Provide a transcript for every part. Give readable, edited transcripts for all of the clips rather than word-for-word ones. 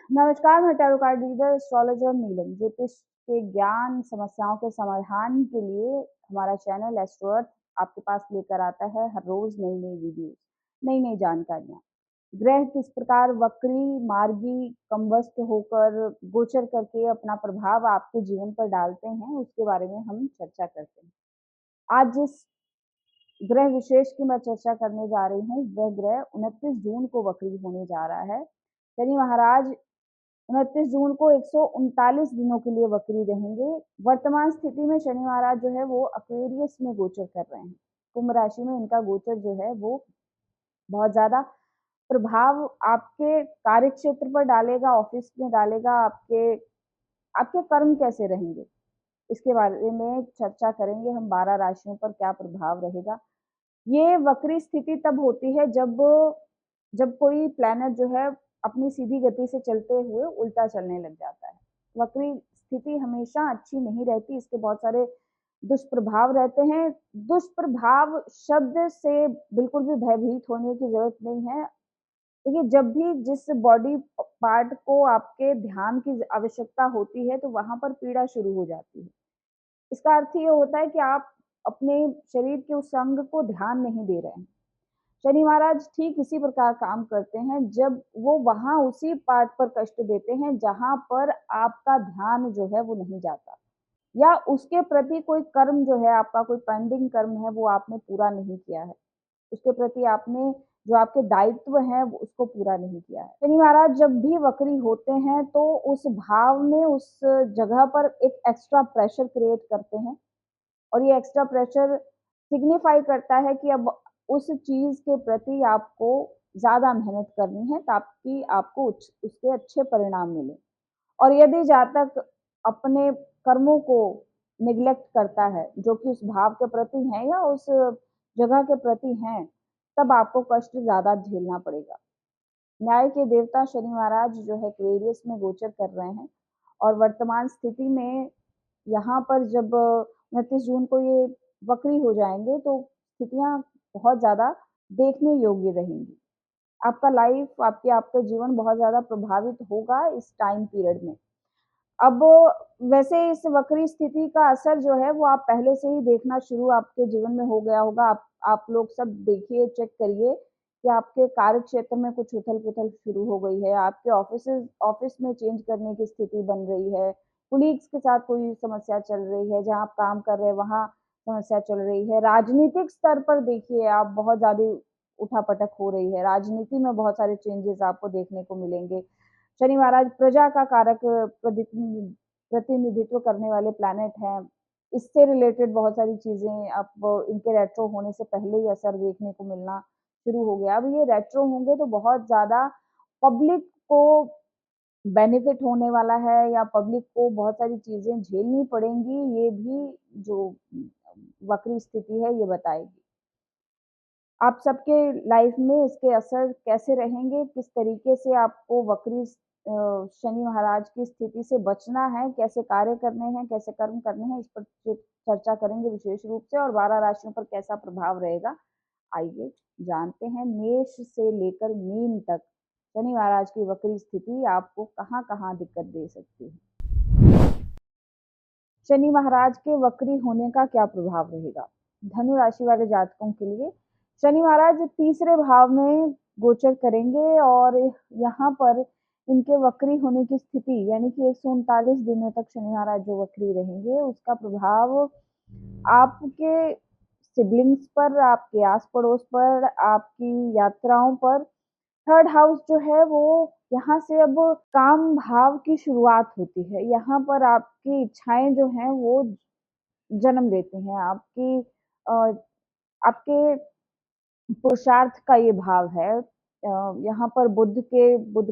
नमस्कार, मैं tarot card reader, astrologer नीलम। ज्योतिष के ज्ञान, समस्याओं के समाधान के लिए हमारा चैनल एस्ट्रो अर्थ आपके पास लेकर आता है हर रोज नई-नई वीडियोस, नई-नई जानकारियाँ। ग्रह किस प्रकार वक्री, मार्गी, कम्बस्ट होकर गोचर करके अपना प्रभाव आपके जीवन पर डालते हैं, उसके बारे में हम चर्चा करते हैं। आज जिस ग्रह विशेष की मैं चर्चा करने जा रही हूँ, वह ग्रह 29 जून को वक्री होने जा रहा है। शनि महाराज 29 जून को 139 दिनों के लिए वक्री रहेंगे। वर्तमान स्थिति में शनि महाराज जो है वो एक्वेरियस में गोचर कर रहे हैं। कुंभ राशि में इनका गोचर जो है वो बहुत ज्यादा प्रभाव आपके कार्य क्षेत्र पर डालेगा, ऑफिस में डालेगा। आपके आपके कर्म कैसे रहेंगे, इसके बारे में चर्चा करेंगे हम। 12 राशियों पर क्या प्रभाव रहेगा। ये वक्री स्थिति तब होती है जब जब कोई प्लैनेट जो है अपनी सीधी गति से चलते हुए उल्टा चलने लग जाता है। वक्री स्थिति हमेशा अच्छी नहीं रहती, इसके बहुत सारे दुष्प्रभाव रहते हैं। दुष्प्रभाव शब्द से बिल्कुल भी भयभीत होने की जरूरत नहीं है। देखिए, जब भी जिस बॉडी पार्ट को आपके ध्यान की आवश्यकता होती है तो वहां पर पीड़ा शुरू हो जाती है। इसका अर्थ ये होता है कि आप अपने शरीर के उस अंग को ध्यान नहीं दे रहे हैं। शनि महाराज ठीक इसी प्रकार काम करते हैं जब वो वहां उसी पार्ट पर कष्ट देते हैं जहां पर आपका ध्यान जो है वो नहीं जाता, या उसके प्रति कोई कर्म जो है, आपका कोई पेंडिंग कर्म है वो आपने पूरा नहीं किया है। उसके प्रति आपने जो आपके दायित्व हैं उसको पूरा नहीं किया है। शनि महाराज जब भी वक्री होते हैं तो उस भाव में, उस जगह पर एक एक्स्ट्रा प्रेशर क्रिएट करते हैं। और ये एक्स्ट्रा प्रेशर सिग्निफाई करता है कि अब उस चीज के प्रति आपको ज्यादा मेहनत करनी है ताकि आपको उसके अच्छे परिणाम मिले। और यदि जातक अपने कर्मों को निग्लेक्ट करता है जो कि उस भाव के प्रति हैं या उस जगह के प्रति हैं, तब आपको कष्ट ज्यादा झेलना पड़ेगा। न्याय के देवता शनि महाराज जो है एक्वेरियस में गोचर कर रहे हैं। और वर्तमान स्थिति में यहाँ पर जब 29 जून को ये वक्री हो जाएंगे तो स्थितियां बहुत ज्यादा देखने योग्य रहेंगी। आपका लाइफ, आपका जीवन बहुत ज्यादा प्रभावित होगा इस टाइम पीरियड में। अब वैसे इस वक्री स्थिति का असर जो है वो आप पहले से ही देखना शुरू आपके जीवन में हो गया होगा। आप लोग सब देखिए, चेक करिए कि आपके कार्य क्षेत्र में कुछ उथल पुथल शुरू हो गई है। आपके ऑफिस में चेंज करने की स्थिति बन रही है। कुलीग्स के साथ कोई समस्या चल रही है, जहाँ आप काम कर रहे हैं वहाँ समस्या चल रही है। राजनीतिक स्तर पर देखिए, आप बहुत ज्यादा उठापटक हो रही है। राजनीति में बहुत सारे चेंजेस आपको देखने को मिलेंगे। शनि महाराज प्रजा का कारक प्रतिनिधित्व करने वाले प्लैनेट हैं। इससे रिलेटेड बहुत सारी चीजें अब इनके रेट्रो होने से पहले ही असर देखने को मिलना शुरू हो गया। अब ये रेट्रो होंगे तो बहुत ज्यादा पब्लिक को बेनिफिट होने वाला है, या पब्लिक को बहुत सारी चीजें झेलनी पड़ेंगी, ये भी जो वक्री स्थिति है ये बताएगी। आप सबके लाइफ में इसके असर कैसे रहेंगे, किस तरीके से आपको वक्री शनि महाराज की स्थिति से बचना है, कैसे कार्य करने हैं, कैसे कर्म करने हैं, इस पर चर्चा करेंगे विशेष रूप से। और 12 राशियों पर कैसा प्रभाव रहेगा, आइए जानते हैं। मेष से लेकर मीन तक शनि महाराज की वक्री स्थिति आपको कहाँ कहाँ दिक्कत दे सकती है। शनि महाराज के वक्री होने का क्या प्रभाव रहेगा धनु राशि वाले जातकों के लिए। शनि महाराज तीसरे भाव में गोचर करेंगे और यहाँ पर इनके वक्री होने की स्थिति, यानी कि 139 दिनों तक शनि महाराज जो वक्री रहेंगे, उसका प्रभाव आपके सिबलिंग्स पर, आपके आस पड़ोस पर, आपकी यात्राओं पर। थर्ड हाउस जो है वो, यहाँ से अब काम भाव की शुरुआत होती है। यहाँ पर आपकी इच्छाएं जो हैं वो जन्म लेती हैं। आपके पुरुषार्थ का ये भाव है। यहाँ पर बुध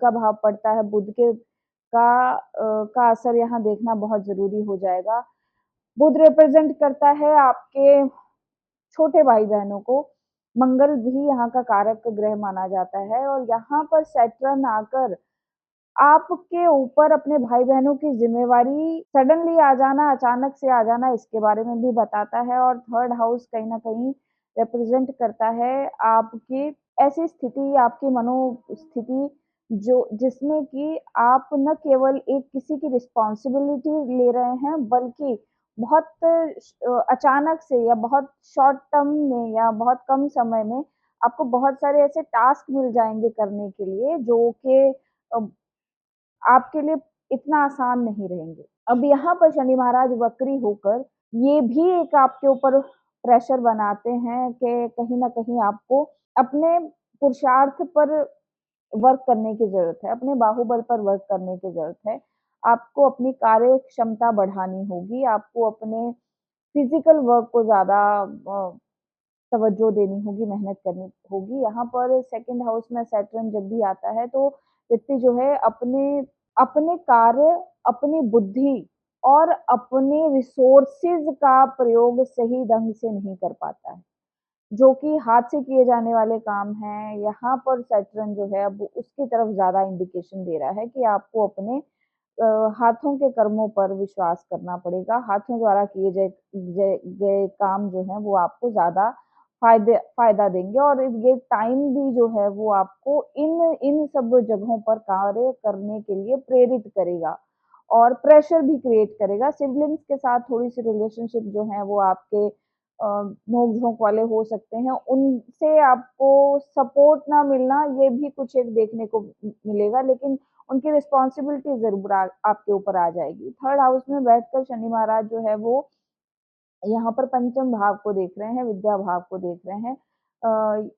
का भाव पड़ता है। बुध के का असर यहाँ देखना बहुत जरूरी हो जाएगा। बुध रिप्रेजेंट करता है आपके छोटे भाई बहनों को। मंगल भी यहाँ का कारक ग्रह माना जाता है। और यहाँ पर सैटर्न आकर आपके ऊपर अपने भाई बहनों की जिम्मेवारी सडनली आ जाना, अचानक से आ जाना, इसके बारे में भी बताता है। और थर्ड हाउस कहीं ना कहीं रिप्रेजेंट करता है आपकी ऐसी स्थिति, आपकी मनोस्थिति जिसमें कि आप न केवल एक किसी की रिस्पॉन्सिबिलिटी ले रहे हैं, बल्कि बहुत अचानक से या बहुत शॉर्ट टर्म में या बहुत कम समय में आपको बहुत सारे ऐसे टास्क मिल जाएँगे करने के लिए, जो कि अ, आपके लिए इतना आसान नहीं रहेंगे। अब यहाँ पर शनि महाराज वक्री होकर ये भी एक आपके ऊपर प्रेशर बनाते हैं कि कहीं न कहीं आपको अपने पुरुषार्थ पर वर्क करने की ज़रूरत है, अपने बाहुबल पर वर्क करने की ज़रूरत है। आपको अपनी कार्य क्षमता बढ़ानी होगी, आपको अपने फिज़िकल वर्क को ज़्यादा तवज्जो देनी होगी, मेहनत करनी होगी। यहाँ पर सेकंड हाउस में सैटर्न जब भी आता है तो व्यक्ति जो है अपने अपने कार्य, अपनी बुद्धि और अपने रिसोर्सेज़ का प्रयोग सही ढंग से नहीं कर पाता है। जो कि हाथ से किए जाने वाले काम हैं, यहाँ पर सैटर्न जो है अब उसकी तरफ ज़्यादा इंडिकेशन दे रहा है कि आपको अपने हाथों के कर्मों पर विश्वास करना पड़ेगा। हाथों द्वारा किए गए काम जो हैं वो आपको ज़्यादा फ़ायदा देंगे और ये टाइम भी जो है वो आपको इन इन सब जगहों पर कार्य करने के लिए प्रेरित करेगा और प्रेशर भी क्रिएट करेगा। सिबलिंग्स के साथ थोड़ी-सी रिलेशनशिप जो है वो आपके नोक-झोंक वाले हो सकते हैं। उनसे आपको सपोर्ट ना मिलना ये भी कुछ एक देखने को मिलेगा, लेकिन उनकी रिस्पॉन्सिबिलिटी ज़रूर आपके ऊपर आ जाएगी। थर्ड हाउस में बैठकर शनि महाराज जो है वो यहाँ पर पंचम भाव को देख रहे हैं, विद्या भाव को देख रहे हैं।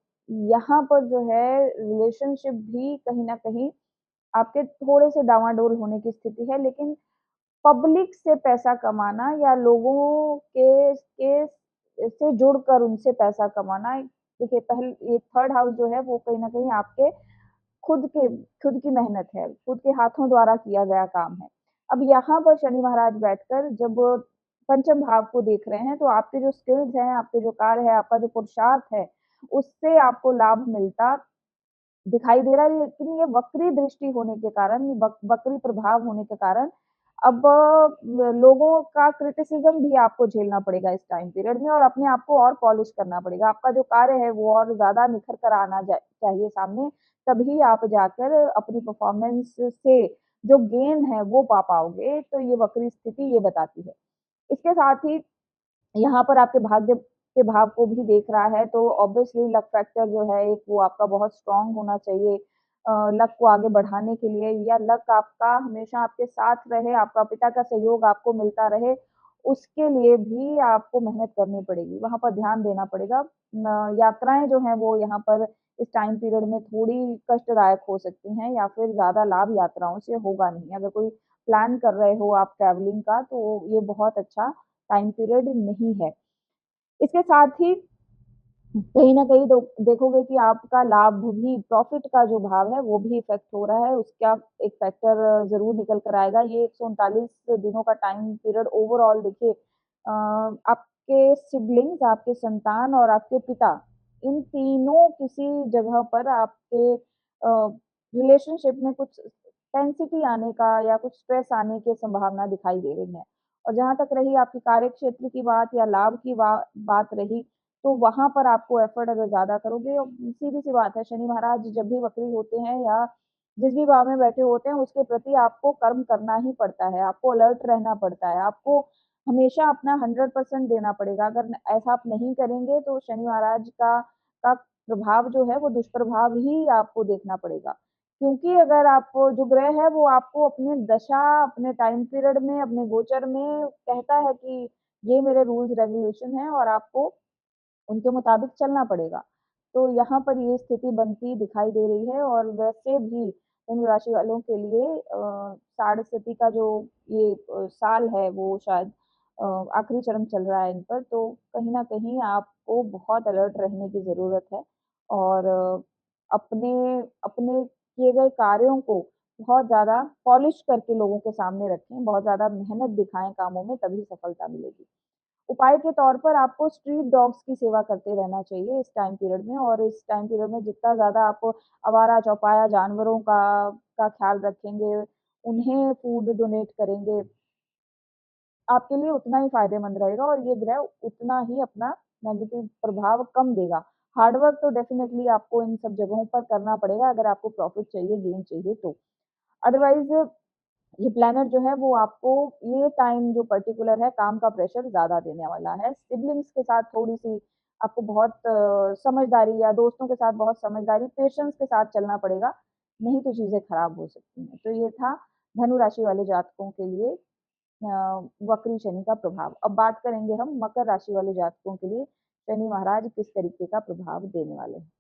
यहाँ पर जो है रिलेशनशिप भी कहीं न कहीं आपके थोड़े से डावाडोल होने की स्थिति है, लेकिन पब्लिक से पैसा कमाना या लोगों के से जुड़कर उनसे पैसा कमाना, देखिए ये थर्ड हाउस जो है वो कहीं न कहीं आपके खुद के खुद की मेहनत है, खुद के हाथों द्वारा किया गया काम है। अब यहाँ पर शनि महाराज बैठकर जब पंचम भाव को देख रहे हैं, तो आपके जो स्किल्स हैं, आपके जो कार्य है, आपका जो पुरुषार्थ है, उससे आपको लाभ मिलता दिखाई दे रहा है, लेकिन ये वक्री दृष्टि होने के कारण, वक्री प्रभाव होने के कारण अब लोगों का क्रिटिसिज़्म भी आपको झेलना पड़ेगा इस टाइम पीरियड में और अपने आप को और पॉलिश करना पड़ेगा। आपका जो कार्य है वो और ज़्यादा निखर कर आना चाहिए सामने, तभी आप जाकर अपनी परफ़ॉर्मेंस से जो गेन है वो पा पाओगे, तो ये वक्री स्थिति ये बताती है। इसके साथ ही यहाँ पर आपके भाग्य के भाव को भी देख रहा है, तो ऑब्वियसली लक फैक्टर जो है एक वो आपका बहुत स्ट्रॉन्ग होना चाहिए लक को आगे बढ़ाने के लिए या लक आपका हमेशा आपके साथ रहे, आपका पिता का सहयोग आपको मिलता रहे, उसके लिए भी आपको मेहनत करनी पड़ेगी, वहाँ पर ध्यान देना पड़ेगा। यात्राएँ जो हैं वो यहाँ पर इस टाइम पीरियड में थोड़ी कष्टदायक हो सकती हैं या फिर ज़्यादा लाभ यात्राओं से होगा नहीं। अगर कोई प्लान कर रहे हो आप ट्रैवलिंग का, तो ये बहुत अच्छा टाइम पीरियड नहीं है। इसके साथ ही कहीं न कहीं देखोगे कि आपका लाभ भी प्रॉफ़िट का जो भाव है वो भी इफ़ेक्ट हो रहा है, उसका एक फैक्टर ज़रूर निकल कर आएगा। ये 139 दिनों का टाइम पीरियड ओवरऑल देखिए आपके सिबलिंग्स, आपके संतान और आपके पिता, इन तीनों किसी जगह पर आपके रिलेशनशिप में कुछ टेंसिटी आने का या कुछ स्ट्रेस आने की संभावना दिखाई दे रही है। और जहाँ तक रही आपकी कार्यक्षेत्र की बात या लाभ की बात रही, तो वहाँ पर आपको एफर्ट अगर ज़्यादा करोगे और सीधी-सी बात है शनि महाराज जब भी वक्री होते हैं या जिस भी भाव में बैठे होते हैं उसके प्रति आपको कर्म करना ही पड़ता है, आपको अलर्ट रहना पड़ता है, आपको हमेशा अपना 100% देना पड़ेगा। अगर ऐसा आप नहीं करेंगे तो शनि महाराज का प्रभाव जो है वो दुष्प्रभाव ही आपको देखना पड़ेगा। क्योंकि अगर आप जो ग्रह है वो आपको अपनी दशा, अपने टाइम पीरियड में, अपने गोचर में कहता है कि ये मेरे रूल्स रेगुलेशन हैं और आपको उनके मुताबिक चलना पड़ेगा। तो यहाँ पर ये स्थिति बनती दिखाई दे रही है और वैसे भी इन राशि वालों के लिए साढ़े का जो ये साल है वो शायद आखिरी चरण चल रहा है इन पर, तो कहीं न कहीं आपको बहुत अलर्ट रहने की ज़रूरत है और अपने अपने किए गए कार्यों को बहुत ज़्यादा पॉलिश करके लोगों के सामने रखें, बहुत ज़्यादा मेहनत दिखाएँ कामों में तभी सफलता मिलेगी। उपाय के तौर पर आपको स्ट्रीट डॉग्स की सेवा करते रहना चाहिए इस टाइम पीरियड में और इस टाइम पीरियड में जितना ज़्यादा आप आवारा-चौपाया जानवरों का ख़्याल रखेंगे, उन्हें फूड डोनेट करेंगे, आपके लिए उतना ही फ़ायदेमंद रहेगा और ये ग्रह उतना ही अपना नेगेटिव प्रभाव कम देगा। हार्ड वर्क तो डेफ़िनेटली आपको इन सब जगहों पर करना पड़ेगा अगर आपको प्रॉफ़िट चाहिए, गेन चाहिए तो। अदरवाइज़ ये प्लानर जो है वो आपको ये टाइम जो पर्टिकुलर है काम का प्रेशर ज़्यादा देने वाला है। सिबलिंग्स के साथ थोड़ी-सी आपको बहुत समझदारी या दोस्तों के साथ बहुत समझदारी, पेशेंस के साथ चलना पड़ेगा, नहीं तो चीज़ें खराब हो सकती हैं। तो ये था धनु राशि वाले जातकों के लिए वक्री शनि का प्रभाव। अब बात करेंगे हम मकर राशि वाले जातकों के लिए शनि महाराज किस तरीके का प्रभाव देने वाले हैं।